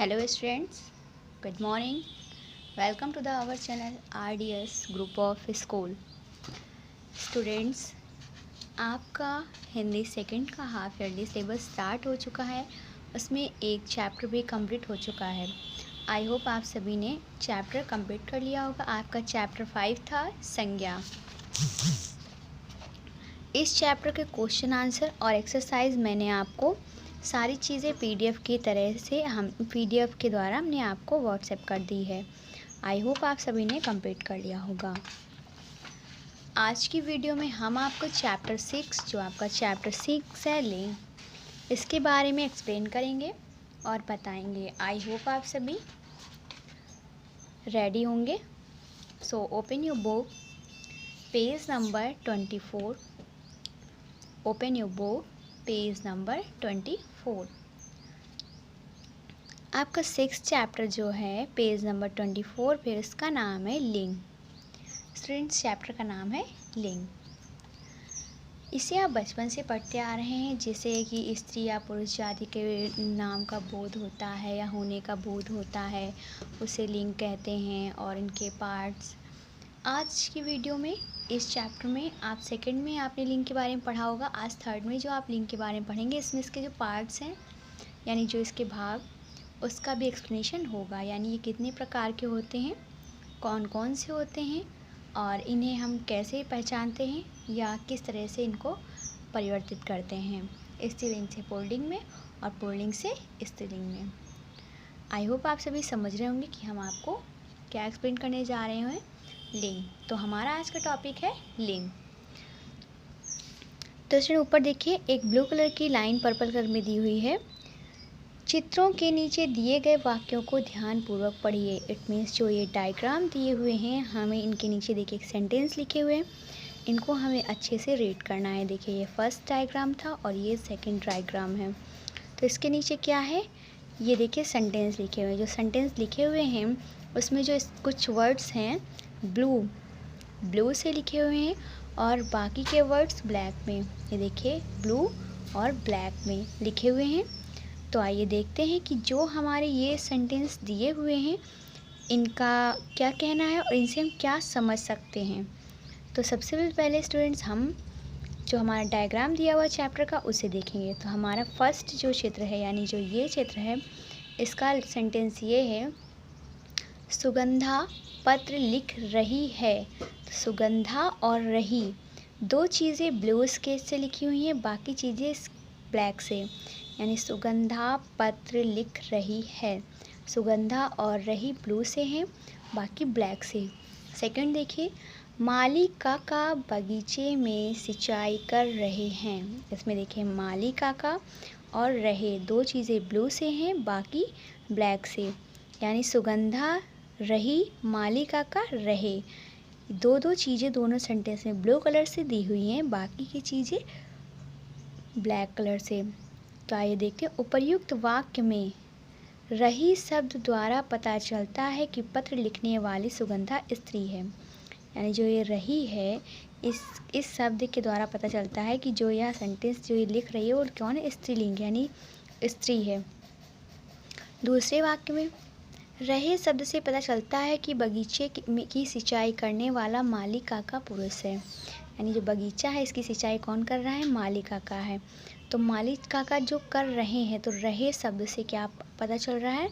Hello students, good morning. Welcome to our channel RDS Group of School. Students, आपका Hindi second का half yearly syllabus start हो चुका है। उसमें एक चैप्टर भी कंप्लीट हो चुका है। आई होप आप सभी ने चैप्टर कंप्लीट कर लिया होगा। आपका चैप्टर 5 था संज्ञा। इस चैप्टर के क्वेश्चन आंसर और एक्सरसाइज मैंने आपको सारी चीज़ें पीडीएफ की तरह से पीडीएफ के द्वारा हमने आपको व्हाट्सएप कर दी है। आई होप आप सभी ने कंप्लीट कर लिया होगा। आज की वीडियो में हम आपको चैप्टर 6 जो आपका चैप्टर 6 है लिंग, इसके बारे में एक्सप्लेन करेंगे और बताएंगे। आई होप आप सभी रेडी होंगे। So open your book, page number 24। Open your book, page number 24। आपका 6th चैप्टर जो है पेज नंबर 24, फिर इसका नाम है लिंग। स्टूडेंट्स, चैप्टर का नाम है लिंग। इसे आप बचपन से पढ़ते आ रहे हैं, जैसे कि स्त्री या पुरुष जाति के नाम का बोध होता है या होने का बोध होता है, उसे लिंग कहते हैं और इनके पार्ट्स। आज की वीडियो में इस चैप्टर में आप सेकंड में आपने लिंग के बारे में पढ़ा होगा। आज थर्ड में जो आप लिंग के बारे में पढ़ेंगे, इसमें इसके जो पार्ट्स हैं यानी जो इसके भाग, उसका भी एक्सप्लेनेशन होगा। यानी ये कितने प्रकार के होते हैं, कौन कौन से होते हैं और इन्हें हम कैसे पहचानते हैं या किस तरह से इनको परिवर्तित करते हैं, स्त्रीलिंग से पुल्लिंग में और पुल्लिंग से स्त्रीलिंग में। आई होप आप सभी समझ रहे होंगे कि हम आपको क्या एक्सप्लेन करने जा रहे हैं। लिंग, तो हमारा आज का टॉपिक है लिंग। तो स्टूडेंट, ऊपर देखिए एक ब्लू कलर की लाइन पर्पल कलर में दी हुई है। चित्रों के नीचे दिए गए वाक्यों को ध्यानपूर्वक पढ़िए। इट मीन्स जो ये डायग्राम दिए हुए हैं, हमें इनके नीचे देखिए एक सेंटेंस लिखे हुए हैं, इनको हमें अच्छे से रीड करना है। देखिए ये फर्स्ट डायग्राम था और ये सेकंड डायग्राम है। तो इसके नीचे क्या है, ये देखिए सेंटेंस लिखे हुए हैं। जो सेंटेंस लिखे हुए हैं उसमें जो कुछ वर्ड्स हैं ब्लू से लिखे हुए हैं और बाकी के वर्ड्स ब्लैक में। ये देखिए ब्लू और ब्लैक में लिखे हुए हैं। तो आइए देखते हैं कि जो हमारे ये सेंटेंस दिए हुए हैं इनका क्या कहना है और इनसे हम क्या समझ सकते हैं। तो सबसे पहले स्टूडेंट्स, हम जो हमारा डायग्राम दिया हुआ चैप्टर का उसे देखेंगे। तो हमारा फर्स्ट जो क्षेत्र है यानी जो ये क्षेत्र है, इसका सेंटेंस ये है, सुगंधा पत्र लिख रही है। तो सुगंधा और रही दो चीज़ें ब्लू स्केच से लिखी हुई हैं, बाकी चीज़ें ब्लैक से। यानी सुगंधा पत्र लिख रही है, सुगंधा और रही ब्लू से हैं, बाकी ब्लैक से। सेकंड देखिए, माली काका बगीचे में सिंचाई कर रहे हैं। इसमें देखिए माली काका और रहे दो चीज़ें ब्लू से हैं, बाकी ब्लैक से। यानी सुगंधा रही, माली काका रहे, दो चीज़ें दोनों सेंटेंस में ब्लू कलर से दी हुई हैं, बाकी की चीज़ें ब्लैक कलर से। तो आइए देखते हैं, उपर्युक्त वाक्य में रही शब्द द्वारा पता चलता है कि पत्र लिखने वाली सुगंधा स्त्री है। यानी जो ये रही है, इस शब्द के द्वारा पता चलता है कि जो यह सेंटेंस जो ये लिख रही है वो कौन है, स्त्रीलिंग यानी स्त्री है। दूसरे वाक्य में रहे शब्द से पता चलता है कि बगीचे की सिंचाई करने वाला माली काका पुरुष है। यानी जो बगीचा है इसकी सिंचाई कौन कर रहा है, माली काका है। तो माली काका जो कर रहे हैं, तो रहे शब्द से क्या पता चल रहा है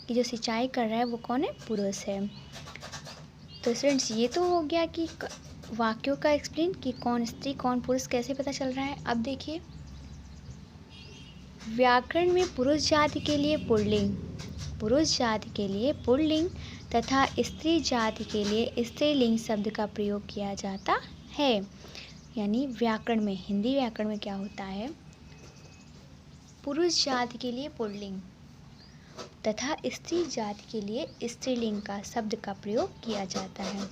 कि जो सिंचाई कर रहा है वो कौन है, पुरुष है। तो स्टूडेंट्स, ये तो हो गया कि वाक्यों का एक्सप्लेन कि कौन स्त्री कौन पुरुष कैसे पता चल रहा है। अब देखिए, व्याकरण में पुरुष जाति के लिए पुल्लिंग, पुरुष जाति के लिए पुल्लिंग तथा स्त्री जाति के लिए स्त्रीलिंग शब्द का प्रयोग किया जाता है। यानी व्याकरण में, हिंदी व्याकरण में क्या होता है, पुरुष जाति के लिए पुल्लिंग तथा स्त्री जाति के लिए स्त्रीलिंग का शब्द का प्रयोग किया जाता है।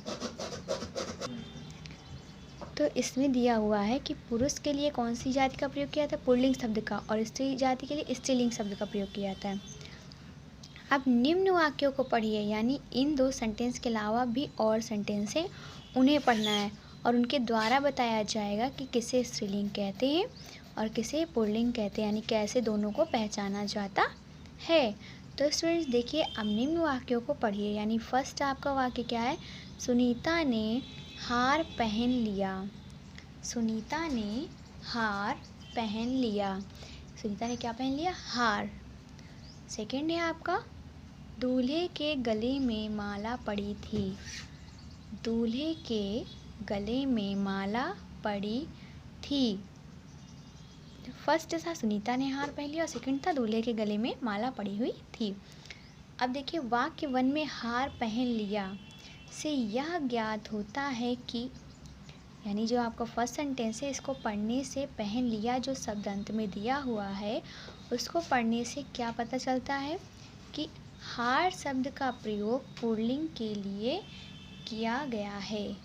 तो इसमें दिया हुआ है कि पुरुष के लिए कौन सी जाति का प्रयोग किया था, पुल्लिंग शब्द का, और स्त्री जाति के लिए स्त्रीलिंग शब्द का प्रयोग किया जाता है। अब निम्न वाक्यों को पढ़िए, यानी इन दो सेंटेंस के अलावा भी और सेंटेंस हैं, उन्हें पढ़ना है और उनके द्वारा बताया जाएगा कि किसे स्त्रीलिंग कहते हैं और किसे पुल्लिंग कहते हैं, यानी कैसे दोनों को पहचाना जाता है। तो स्टूडेंट्स देखिए, अब निम्न वाक्यों को पढ़िए। यानी फर्स्ट आपका वाक्य क्या है? सुनीता ने हार पहन लिया। सुनीता ने हार पहन लिया। सुनीता ने क्या पहन लिया? हार। सेकंड है आपका, दूल्हे के गले में माला पड़ी थी। दूल्हे के गले में माला पड़ी थी। फर्स्ट था सुनीता ने हार पहन लिया और सेकंड था दूल्हे के गले में माला पड़ी हुई थी। अब देखिए, वाक्य 1 में हार पहन लिया से यह ज्ञात होता है कि, यानी जो आपका फर्स्ट सेंटेंस है, इसको पढ़ने से पहन लिया जो शब्द अंत में दिया हुआ है, उसको पढ़ने से क्या पता चलता है कि हार शब्द का प्रयोग पुल्लिंग के लिए किया गया है।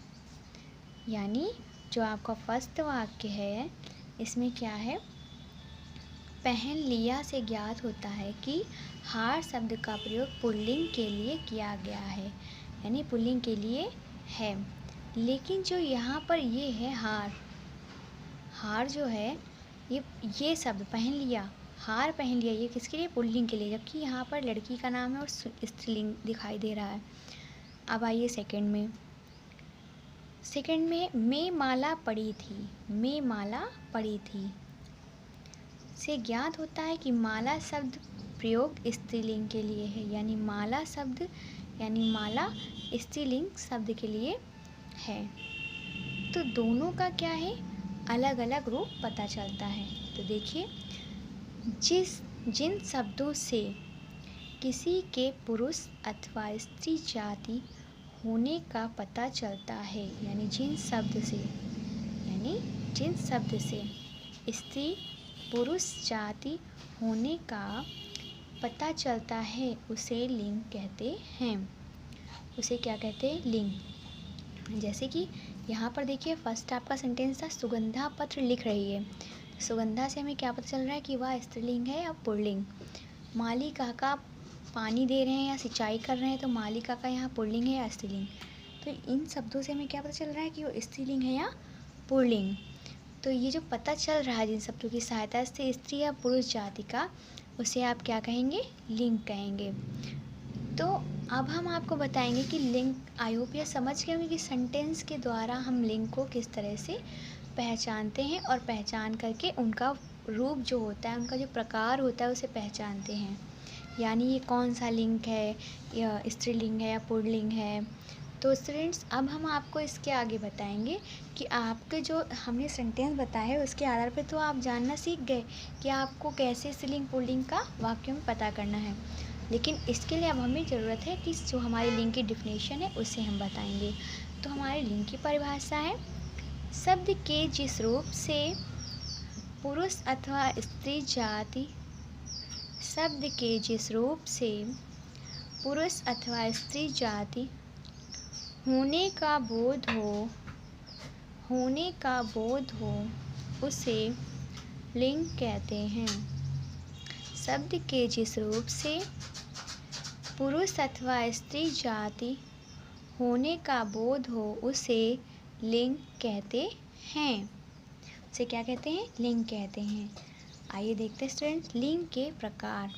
यानी जो आपका फर्स्ट वाक्य है, इसमें क्या है? पहन लिया से ज्ञात होता है कि हार शब्द का प्रयोग पुल्लिंग के लिए किया गया है, यानी पुल्लिंग के लिए है। लेकिन जो यहाँ पर ये है हार, हार जो है ये शब्द पहन लिया, हार पहन लिया, ये किसके लिए? पुल्लिंग के लिए, जबकि यहाँ पर लड़की का नाम है और स्त्रीलिंग दिखाई दे रहा है। अब आइए सेकंड में। सेकंड में माला पड़ी थी। में माला पड़ी थी से ज्ञात होता है कि माला शब्द प्रयोग स्त्रीलिंग के लिए है। यानी माला शब्द, यानी माला स्त्रीलिंग शब्द के लिए है। तो दोनों का क्या है? अलग अलग रूप पता चलता है। तो देखिए, जिन शब्दों से किसी के पुरुष अथवा स्त्री जाति होने का पता चलता है, यानी जिन शब्द से स्त्री पुरुष जाति होने का पता चलता है, उसे लिंग कहते हैं। उसे क्या कहते हैं? लिंग। जैसे कि यहाँ पर देखिए, फर्स्ट आपका सेंटेंस था सुगंधा पत्र लिख रही है। सुगंधा से हमें क्या पता चल रहा है कि वह स्त्रीलिंग है या पुल्लिंग। माली काका पानी दे रहे हैं या सिंचाई कर रहे हैं, तो माली काका यहाँ पुल्लिंग है या स्त्रीलिंग। तो इन शब्दों से हमें क्या पता चल रहा है कि वो स्त्रीलिंग है या पुल्लिंग। तो ये जो पता चल रहा है जिन शब्दों की सहायता से स्त्री या पुरुष जाति का, उसे आप क्या कहेंगे? लिंग कहेंगे। तो अब हम आपको बताएंगे कि लिंग, आई होप ये समझ गए होंगे कि सेंटेंस के द्वारा हम लिंग को किस तरह से पहचानते हैं और पहचान करके उनका रूप जो होता है, उनका जो प्रकार होता है, उसे पहचानते हैं। यानी ये कौन सा लिंग है, या स्त्रीलिंग है या पुल्लिंग है। तो स्टूडेंट्स, अब हम आपको इसके आगे बताएंगे कि आपके जो हमने सेंटेंस बताया है, उसके आधार पर तो आप जानना सीख गए कि आपको कैसे स्त्रीलिंग पुल्लिंग का वाक्यों में पता करना है। लेकिन इसके लिए अब हमें ज़रूरत है कि जो हमारे लिंग की डिफिनेशन है, उसे हम बताएंगे। तो हमारे लिंग की परिभाषा है, शब्द के जिस रूप से पुरुष अथवा स्त्री जाति, शब्द के जिस रूप से पुरुष अथवा स्त्री जाति होने का बोध हो, उसे लिंग कहते हैं। शब्द के जिस रूप से पुरुष अथवा स्त्री जाति होने का बोध हो, उसे लिंग कहते हैं। उसे क्या कहते हैं? लिंग कहते हैं। आइए देखते हैं स्टूडेंट्स, लिंग के प्रकार।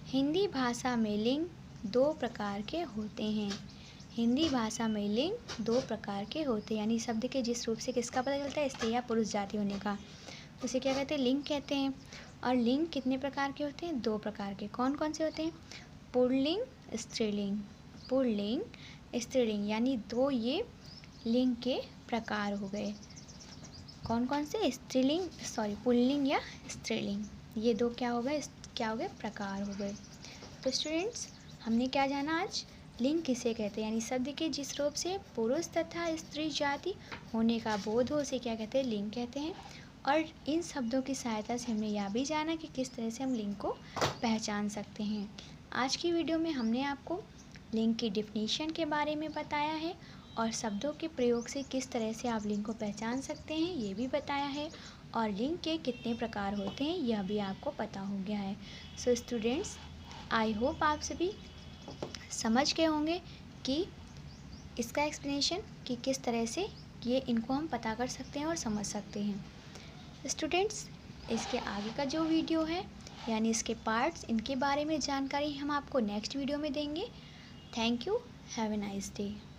हिंदी भाषा में लिंग 2 प्रकार के होते हैं। हिंदी भाषा में लिंग 2 प्रकार के होते हैं। यानी शब्द के जिस रूप से किसका पता चलता है? स्त्री या पुरुष जाति होने का, उसे क्या कहते हैं? लिंग कहते हैं। और लिंग कितने प्रकार के होते हैं? 2 प्रकार के। कौन कौन से होते हैं? पुल्लिंग, स्त्रीलिंग। पुल्लिंग, स्त्रीलिंग, यानी 2 ये लिंग के प्रकार हो गए। कौन कौन से? स्त्रीलिंग, पुल्लिंग या स्त्रीलिंग, ये 2 क्या हो गए? प्रकार हो गए। तो स्टूडेंट्स, हमने क्या जाना आज? लिंग किसे कहते हैं, यानी शब्द के जिस रूप से पुरुष तथा स्त्री जाति होने का बोध हो, उसे क्या कहते हैं? लिंग कहते हैं। और इन शब्दों की सहायता से हमने यह भी जाना कि किस तरह से हम लिंग को पहचान सकते हैं। आज की वीडियो में हमने आपको लिंग की डिफिनीशन के बारे में बताया है और शब्दों के प्रयोग से किस तरह से आप लिंग को पहचान सकते हैं, ये भी बताया है। और लिंग के कितने प्रकार होते हैं, यह भी आपको पता हो गया है। सो स्टूडेंट्स, आई होप आप सभी समझ गए होंगे कि इसका एक्सप्लेनेशन कि किस तरह से ये इनको हम पता कर सकते हैं और समझ सकते हैं। स्टूडेंट्स, इसके आगे का जो वीडियो है, यानी इसके पार्ट्स, इनके बारे में जानकारी हम आपको नेक्स्ट वीडियो में देंगे। Thank you, have a nice day.